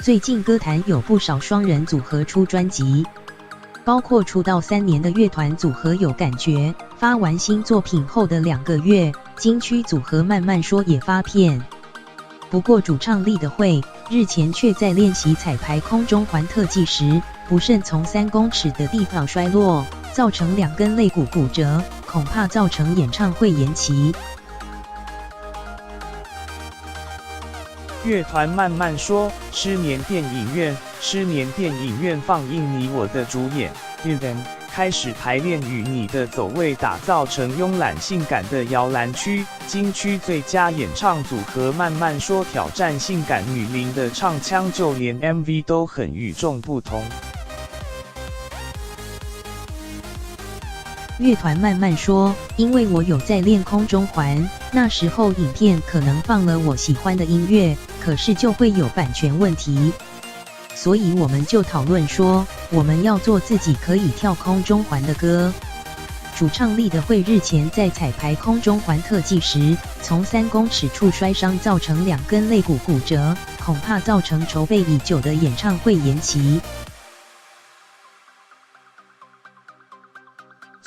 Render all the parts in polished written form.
最近歌坛有不少双人组合出专辑，包括出道3年的乐团组合有感觉，发完新作品后的2个月，金曲组合慢慢说也发片。不过主唱立德惠日前却在练习彩排空中环特技时，不慎从3公尺的地方摔落，造成2根肋骨骨折，恐怕造成演唱会延期。乐团慢慢说，失眠电影院放映你我的主演Dylan开始排练与你的走位，打造成慵懒性感的摇篮区。金曲最佳演唱组合慢慢说挑战性感女伶的唱腔，就连 MV 都很与众不同。乐团慢慢说，因为我有在练空中环，那时候影片可能放了我喜欢的音乐，可是就会有版权问题，所以我们就讨论说，我们要做自己可以跳空中环的歌。主唱立德惠日前在彩排空中环特技时，从3公尺处摔伤，造成2根肋骨骨折，恐怕造成筹备已久的演唱会延期。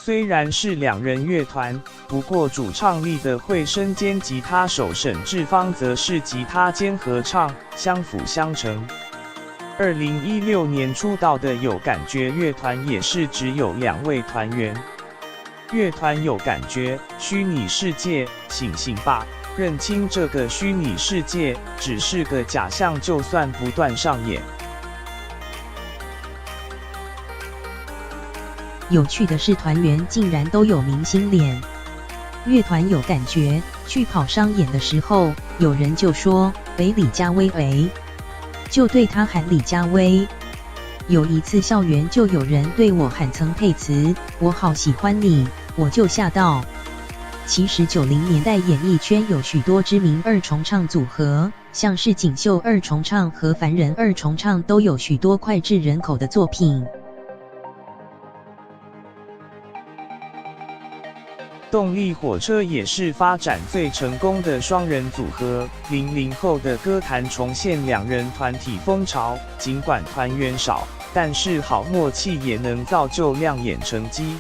虽然是2人乐团，不过主唱立德惠身兼吉他手，沈志芳则是吉他兼合唱，相辅相成。2016年出道的有感觉乐团也是只有2位团员。乐团有感觉，虚拟世界，醒醒吧，认清这个虚拟世界只是个假象，就算不断上演。有趣的是，团员竟然都有明星脸。乐团有感觉去跑商演的时候，有人就说北李佳薇就对他喊李佳薇。有一次校园就有人对我喊曾沛慈，我好喜欢你，我就吓到。其实90年代演艺圈有许多知名2重唱组合，像是锦绣2重唱和凡人2重唱都有许多脍炙人口的作品。动力火车也是发展最成功的双人组合，00后的歌坛重现2人团体风潮，尽管团员少，但是好默契也能造就亮眼成绩。